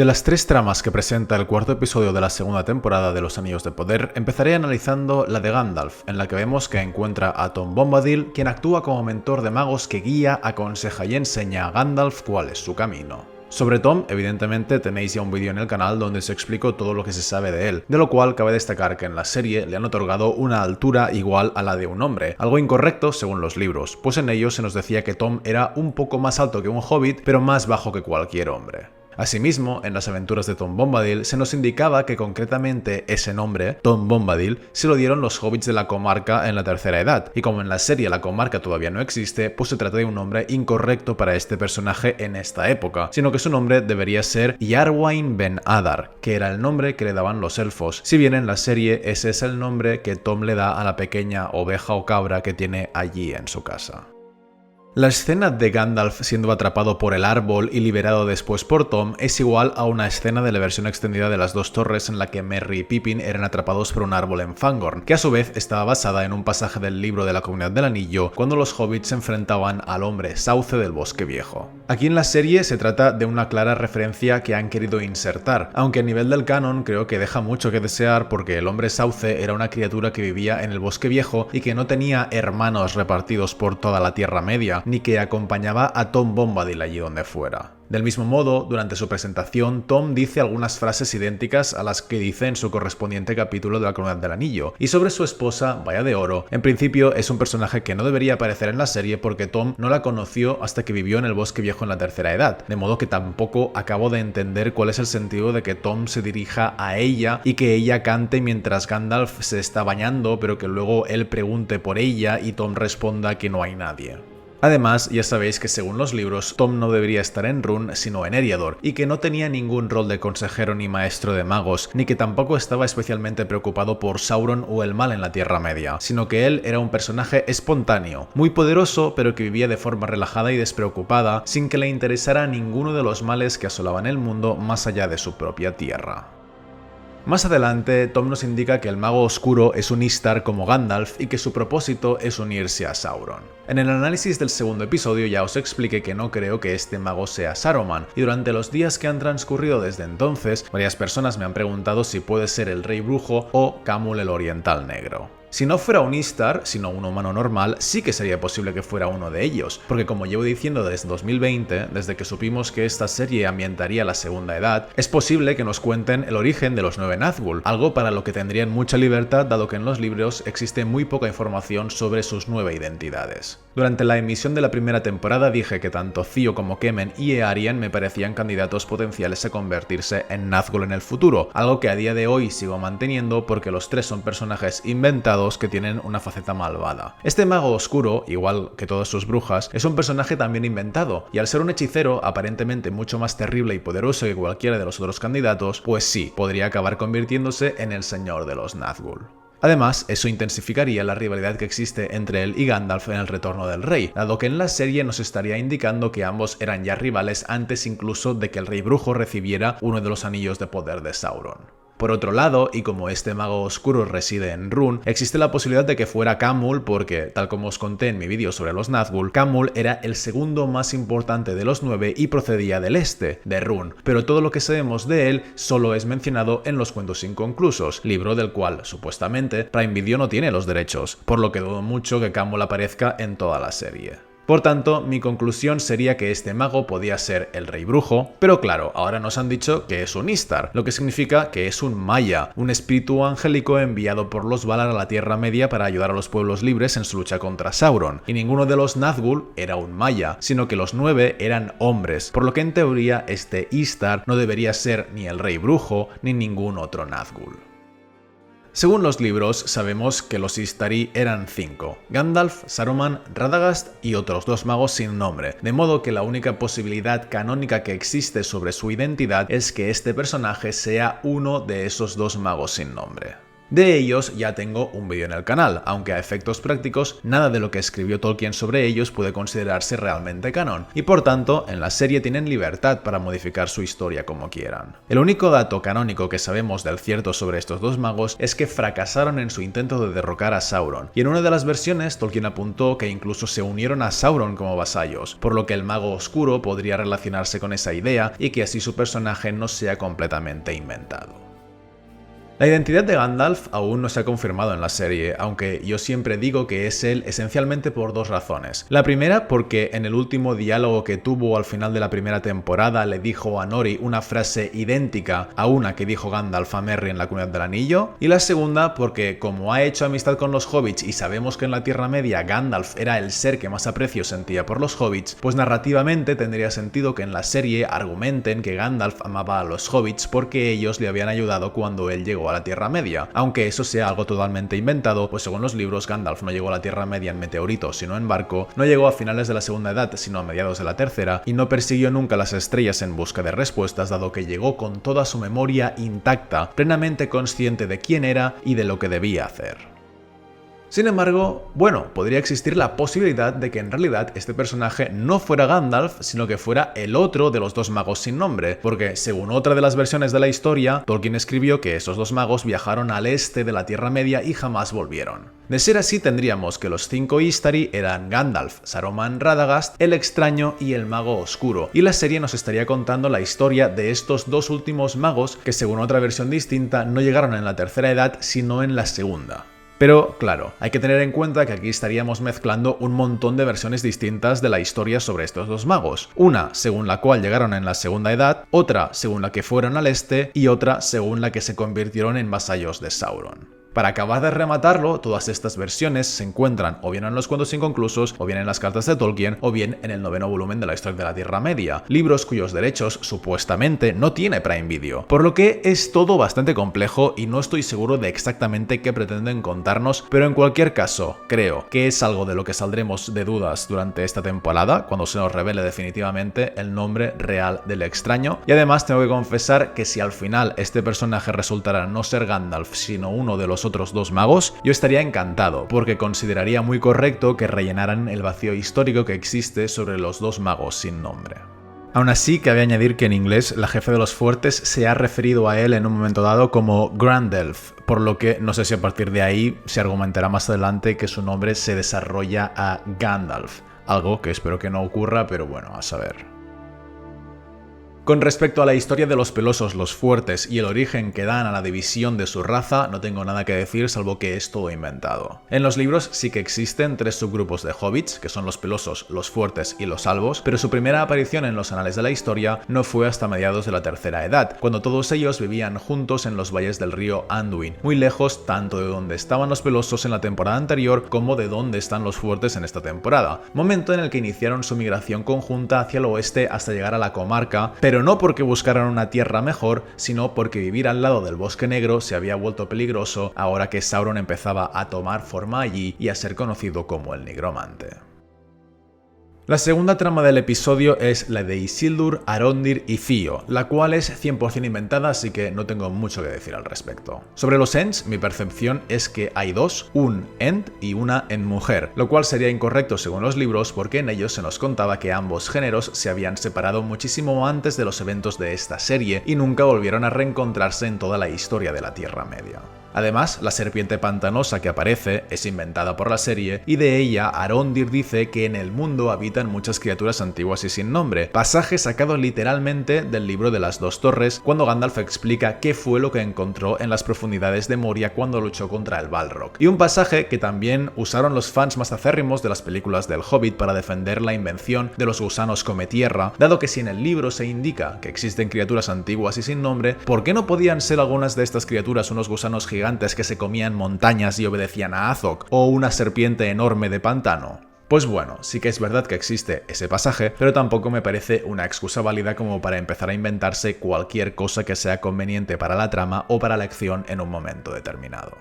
De las tres tramas que presenta el cuarto episodio de la segunda temporada de Los Anillos de Poder, empezaré analizando la de Gandalf, en la que vemos que encuentra a Tom Bombadil, quien actúa como mentor de magos que guía, aconseja y enseña a Gandalf cuál es su camino. Sobre Tom, evidentemente tenéis ya un vídeo en el canal donde os explico todo lo que se sabe de él, de lo cual cabe destacar que en la serie le han otorgado una altura igual a la de un hombre, algo incorrecto según los libros, pues en ellos se nos decía que Tom era un poco más alto que un hobbit, pero más bajo que cualquier hombre. Asimismo, en las aventuras de Tom Bombadil se nos indicaba que concretamente ese nombre, Tom Bombadil, se lo dieron los hobbits de la comarca en la Tercera Edad, y como en la serie la comarca todavía no existe, pues se trata de un nombre incorrecto para este personaje en esta época, sino que su nombre debería ser Iarwain ben Adar, que era el nombre que le daban los elfos, si bien en la serie ese es el nombre que Tom le da a la pequeña oveja o cabra que tiene allí en su casa. La escena de Gandalf siendo atrapado por el árbol y liberado después por Tom es igual a una escena de la versión extendida de Las Dos Torres en la que Merry y Pippin eran atrapados por un árbol en Fangorn, que a su vez estaba basada en un pasaje del libro de la Comunidad del Anillo cuando los hobbits se enfrentaban al hombre sauce del Bosque Viejo. Aquí en la serie se trata de una clara referencia que han querido insertar, aunque a nivel del canon creo que deja mucho que desear porque el hombre sauce era una criatura que vivía en el Bosque Viejo y que no tenía hermanos repartidos por toda la Tierra Media, ni que acompañaba a Tom Bombadil allí donde fuera. Del mismo modo, durante su presentación, Tom dice algunas frases idénticas a las que dice en su correspondiente capítulo de la Comunidad del Anillo, y sobre su esposa, Valla de Oro, en principio es un personaje que no debería aparecer en la serie porque Tom no la conoció hasta que vivió en el Bosque Viejo en la Tercera Edad, de modo que tampoco acabo de entender cuál es el sentido de que Tom se dirija a ella y que ella cante mientras Gandalf se está bañando, pero que luego él pregunte por ella y Tom responda que no hay nadie. Además, ya sabéis que según los libros, Tom no debería estar en Rhûn, sino en Eriador, y que no tenía ningún rol de consejero ni maestro de magos, ni que tampoco estaba especialmente preocupado por Sauron o el mal en la Tierra Media, sino que él era un personaje espontáneo, muy poderoso, pero que vivía de forma relajada y despreocupada, sin que le interesara ninguno de los males que asolaban el mundo más allá de su propia tierra. Más adelante, Tom nos indica que el mago oscuro es un Istar como Gandalf y que su propósito es unirse a Sauron. En el análisis del segundo episodio ya os expliqué que no creo que este mago sea Saruman, y durante los días que han transcurrido desde entonces, varias personas me han preguntado si puede ser el Rey Brujo o Camul el Oriental Negro. Si no fuera un Istar, sino un humano normal, sí que sería posible que fuera uno de ellos, porque como llevo diciendo desde 2020, desde que supimos que esta serie ambientaría la Segunda Edad, es posible que nos cuenten el origen de los 9 Nazgûl, algo para lo que tendrían mucha libertad dado que en los libros existe muy poca información sobre sus 9 identidades. Durante la emisión de la primera temporada dije que tanto Theo como Kemen y Eärien me parecían candidatos potenciales a convertirse en Nazgûl en el futuro, algo que a día de hoy sigo manteniendo porque los tres son personajes inventados que tienen una faceta malvada. Este mago oscuro, igual que todas sus brujas, es un personaje también inventado, y al ser un hechicero aparentemente mucho más terrible y poderoso que cualquiera de los otros candidatos, pues sí, podría acabar convirtiéndose en el señor de los Nazgûl. Además, eso intensificaría la rivalidad que existe entre él y Gandalf en El Retorno del Rey, dado que en la serie nos estaría indicando que ambos eran ya rivales antes incluso de que el Rey Brujo recibiera uno de los anillos de poder de Sauron. Por otro lado, y como este mago oscuro reside en Rhûn, existe la posibilidad de que fuera Camul porque, tal como os conté en mi vídeo sobre los Nazgûl, Camul era el segundo más importante de los 9 y procedía del este, de Rhûn, pero todo lo que sabemos de él solo es mencionado en Los Cuentos Inconclusos, libro del cual, supuestamente, Prime Video no tiene los derechos, por lo que dudo mucho que Camul aparezca en toda la serie. Por tanto, mi conclusión sería que este mago podía ser el Rey Brujo, pero claro, ahora nos han dicho que es un Istar, lo que significa que es un Maya, un espíritu angélico enviado por los Valar a la Tierra Media para ayudar a los pueblos libres en su lucha contra Sauron, y ninguno de los Nazgûl era un Maya, sino que los 9 eran hombres, por lo que en teoría este Istar no debería ser ni el Rey Brujo ni ningún otro Nazgûl. Según los libros, sabemos que los Istari eran 5, Gandalf, Saruman, Radagast y otros 2 magos sin nombre, de modo que la única posibilidad canónica que existe sobre su identidad es que este personaje sea uno de esos 2 magos sin nombre. De ellos ya tengo un vídeo en el canal, aunque a efectos prácticos nada de lo que escribió Tolkien sobre ellos puede considerarse realmente canon, y por tanto en la serie tienen libertad para modificar su historia como quieran. El único dato canónico que sabemos del cierto sobre estos dos magos es que fracasaron en su intento de derrocar a Sauron, y en una de las versiones Tolkien apuntó que incluso se unieron a Sauron como vasallos, por lo que el mago oscuro podría relacionarse con esa idea y que así su personaje no sea completamente inventado. La identidad de Gandalf aún no se ha confirmado en la serie, aunque yo siempre digo que es él esencialmente por dos razones. La primera porque en el último diálogo que tuvo al final de la primera temporada le dijo a Nori una frase idéntica a una que dijo Gandalf a Merry en la Comunidad del Anillo, y la segunda porque como ha hecho amistad con los hobbits y sabemos que en la Tierra Media Gandalf era el ser que más aprecio sentía por los hobbits, pues narrativamente tendría sentido que en la serie argumenten que Gandalf amaba a los hobbits porque ellos le habían ayudado cuando él llegó a la Tierra Media, aunque eso sea algo totalmente inventado, pues según los libros Gandalf no llegó a la Tierra Media en meteorito sino en barco, no llegó a finales de la Segunda Edad sino a mediados de la Tercera, y no persiguió nunca las estrellas en busca de respuestas, dado que llegó con toda su memoria intacta, plenamente consciente de quién era y de lo que debía hacer. Sin embargo, bueno, podría existir la posibilidad de que en realidad este personaje no fuera Gandalf, sino que fuera el otro de los dos magos sin nombre, porque según otra de las versiones de la historia, Tolkien escribió que esos dos magos viajaron al este de la Tierra Media y jamás volvieron. De ser así, tendríamos que los 5 Istari eran Gandalf, Saruman Radagast, el extraño y el mago oscuro, y la serie nos estaría contando la historia de estos dos últimos magos que según otra versión distinta no llegaron en la Tercera Edad sino en la Segunda. Pero, claro, hay que tener en cuenta que aquí estaríamos mezclando un montón de versiones distintas de la historia sobre estos dos magos. Una según la cual llegaron en la Segunda Edad, otra según la que fueron al este y otra según la que se convirtieron en vasallos de Sauron. Para acabar de rematarlo, todas estas versiones se encuentran o bien en los cuentos inconclusos, o bien en las cartas de Tolkien, o bien en el 9º volumen de la Historia de la Tierra Media, libros cuyos derechos supuestamente no tiene Prime Video, por lo que es todo bastante complejo y no estoy seguro de exactamente qué pretenden contarnos, pero en cualquier caso, creo que es algo de lo que saldremos de dudas durante esta temporada, cuando se nos revele definitivamente el nombre real del extraño, y además tengo que confesar que si al final este personaje resultara no ser Gandalf, sino uno de los otros dos magos, yo estaría encantado, porque consideraría muy correcto que rellenaran el vacío histórico que existe sobre los dos magos sin nombre. Aún así, cabe añadir que en inglés la jefe de los fuertes se ha referido a él en un momento dado como Grandelf, por lo que no sé si a partir de ahí se argumentará más adelante que su nombre se desarrolla a Gandalf, algo que espero que no ocurra, pero bueno, a saber. Con respecto a la historia de los pelosos, los fuertes y el origen que dan a la división de su raza, no tengo nada que decir salvo que es todo inventado. En los libros sí que existen 3 subgrupos de hobbits, que son los pelosos, los fuertes y los albos, pero su primera aparición en los anales de la historia no fue hasta mediados de la Tercera Edad, cuando todos ellos vivían juntos en los valles del río Anduin, muy lejos tanto de donde estaban los pelosos en la temporada anterior como de donde están los fuertes en esta temporada, momento en el que iniciaron su migración conjunta hacia el oeste hasta llegar a la comarca, pero no porque buscaran una tierra mejor, sino porque vivir al lado del Bosque Negro se había vuelto peligroso ahora que Sauron empezaba a tomar forma allí y a ser conocido como el Nigromante. La segunda trama del episodio es la de Isildur, Arondir y Fío, la cual es 100% inventada, así que no tengo mucho que decir al respecto. Sobre los Ents, mi percepción es que hay dos, un Ent y una Ent-mujer, lo cual sería incorrecto según los libros porque en ellos se nos contaba que ambos géneros se habían separado muchísimo antes de los eventos de esta serie y nunca volvieron a reencontrarse en toda la historia de la Tierra Media. Además, la serpiente pantanosa que aparece es inventada por la serie y de ella Arondir dice que en el mundo habitan muchas criaturas antiguas y sin nombre, pasaje sacado literalmente del libro de las dos torres cuando Gandalf explica qué fue lo que encontró en las profundidades de Moria cuando luchó contra el Balrog, y un pasaje que también usaron los fans más acérrimos de las películas del Hobbit para defender la invención de los gusanos come tierra, dado que si en el libro se indica que existen criaturas antiguas y sin nombre, ¿por qué no podían ser algunas de estas criaturas unos gusanos gigantes que se comían montañas y obedecían a Azog, o una serpiente enorme de pantano? Pues bueno, sí que es verdad que existe ese pasaje, pero tampoco me parece una excusa válida como para empezar a inventarse cualquier cosa que sea conveniente para la trama o para la acción en un momento determinado.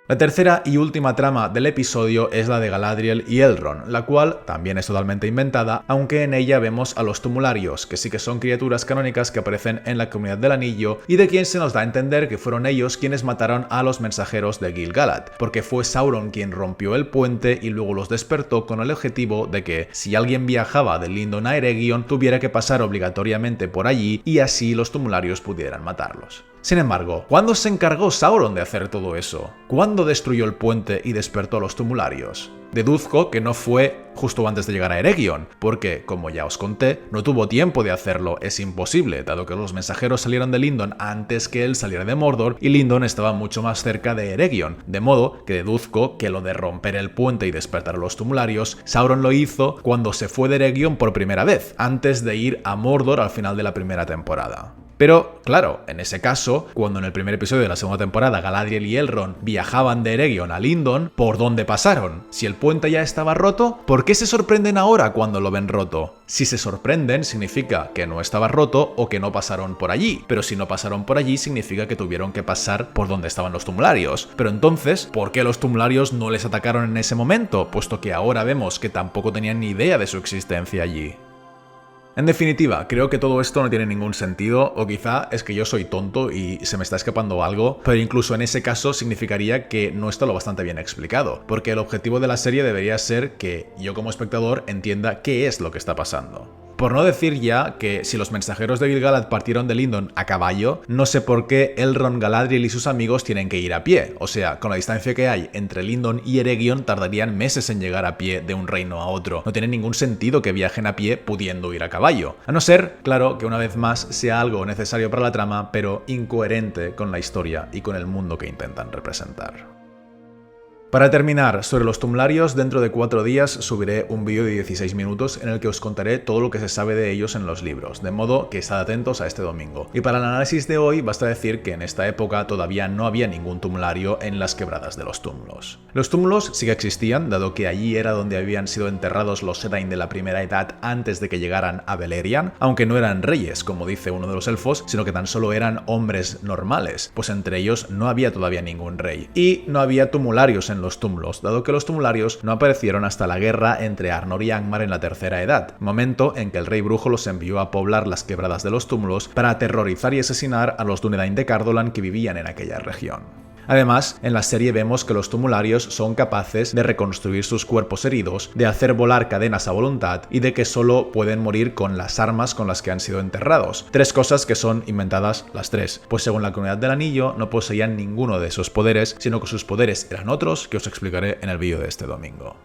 La tercera y última trama del episodio es la de Galadriel y Elrond, la cual también es totalmente inventada, aunque en ella vemos a los Tumularios, que sí que son criaturas canónicas que aparecen en la Comunidad del Anillo y de quien se nos da a entender que fueron ellos quienes mataron a los mensajeros de Gil-galad, porque fue Sauron quien rompió el puente y luego los despertó con el objetivo de que, si alguien viajaba de Lindon a Eregion, tuviera que pasar obligatoriamente por allí y así los Tumularios pudieran matarlos. Sin embargo, ¿cuándo se encargó Sauron de hacer todo eso? ¿Cuándo destruyó el puente y despertó a los Tumularios? Deduzco que no fue justo antes de llegar a Eregion, porque, como ya os conté, no tuvo tiempo de hacerlo, es imposible, dado que los mensajeros salieron de Lindon antes que él saliera de Mordor y Lindon estaba mucho más cerca de Eregion, de modo que deduzco que lo de romper el puente y despertar a los Tumularios, Sauron lo hizo cuando se fue de Eregion por primera vez, antes de ir a Mordor al final de la primera temporada. Pero, claro, en ese caso, cuando en el primer episodio de la segunda temporada Galadriel y Elrond viajaban de Eregion a Lindon, ¿por dónde pasaron? Si el puente ya estaba roto, ¿por qué se sorprenden ahora cuando lo ven roto? Si se sorprenden, significa que no estaba roto o que no pasaron por allí, pero si no pasaron por allí, significa que tuvieron que pasar por donde estaban los Tumularios. Pero entonces, ¿por qué los Tumularios no les atacaron en ese momento? Puesto que ahora vemos que tampoco tenían ni idea de su existencia allí. En definitiva, creo que todo esto no tiene ningún sentido, o quizá es que yo soy tonto y se me está escapando algo, pero incluso en ese caso significaría que no está lo bastante bien explicado, porque el objetivo de la serie debería ser que yo como espectador entienda qué es lo que está pasando. Por no decir ya que si los mensajeros de Gil-galad partieron de Lindon a caballo, no sé por qué Elrond, Galadriel y sus amigos tienen que ir a pie. O sea, con la distancia que hay entre Lindon y Eregion tardarían meses en llegar a pie de un reino a otro. No tiene ningún sentido que viajen a pie pudiendo ir a caballo. A no ser, claro, que una vez más sea algo necesario para la trama, pero incoherente con la historia y con el mundo que intentan representar. Para terminar, sobre los Tumularios, dentro de 4 días subiré un vídeo de 16 minutos en el que os contaré todo lo que se sabe de ellos en los libros, de modo que estad atentos a este domingo. Y para el análisis de hoy basta decir que en esta época todavía no había ningún tumulario en las quebradas de los túmulos. Los túmulos sí que existían, dado que allí era donde habían sido enterrados los Edain de la Primera Edad antes de que llegaran a Beleriand, aunque no eran reyes, como dice uno de los elfos, sino que tan solo eran hombres normales, pues entre ellos no había todavía ningún rey. Y no había tumularios en los túmulos, dado que los tumularios no aparecieron hasta la guerra entre Arnor y Angmar en la Tercera Edad, momento en que el rey brujo los envió a poblar las quebradas de los túmulos para aterrorizar y asesinar a los Dúnedain de Cardolan que vivían en aquella región. Además, en la serie vemos que los tumularios son capaces de reconstruir sus cuerpos heridos, de hacer volar cadenas a voluntad y de que solo pueden morir con las armas con las que han sido enterrados. 3 cosas que son inventadas las 3, pues según la Comunidad del Anillo no poseían ninguno de esos poderes, sino que sus poderes eran otros que os explicaré en el vídeo de este domingo.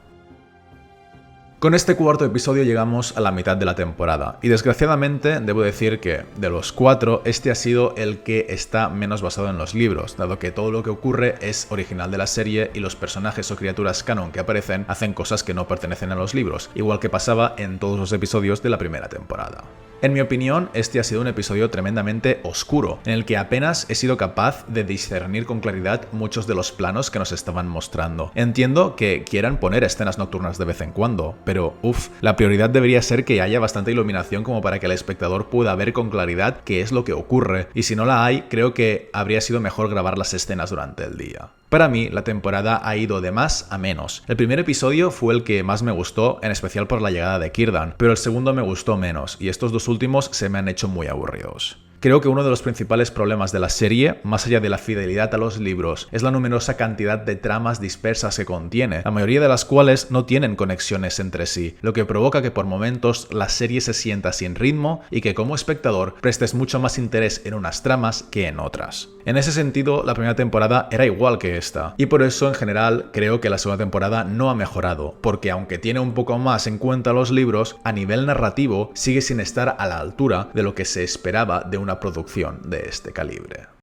Con este cuarto episodio llegamos a la mitad de la temporada y desgraciadamente debo decir que de los 4 este ha sido el que está menos basado en los libros, dado que todo lo que ocurre es original de la serie y los personajes o criaturas canon que aparecen hacen cosas que no pertenecen a los libros, igual que pasaba en todos los episodios de la primera temporada. En mi opinión, este ha sido un episodio tremendamente oscuro, en el que apenas he sido capaz de discernir con claridad muchos de los planos que nos estaban mostrando. Entiendo que quieran poner escenas nocturnas de vez en cuando, pero la prioridad debería ser que haya bastante iluminación como para que el espectador pueda ver con claridad qué es lo que ocurre, y si no la hay, creo que habría sido mejor grabar las escenas durante el día. Para mí, la temporada ha ido de más a menos. El primer episodio fue el que más me gustó, en especial por la llegada de Círdan, pero el segundo me gustó menos, y estos 2 últimos se me han hecho muy aburridos. Creo que uno de los principales problemas de la serie, más allá de la fidelidad a los libros, es la numerosa cantidad de tramas dispersas que contiene, la mayoría de las cuales no tienen conexiones entre sí, lo que provoca que por momentos la serie se sienta sin ritmo y que como espectador prestes mucho más interés en unas tramas que en otras. En ese sentido, la primera temporada era igual que esta, y por eso en general creo que la segunda temporada no ha mejorado, porque aunque tiene un poco más en cuenta los libros, a nivel narrativo sigue sin estar a la altura de lo que se esperaba de una producción de este calibre.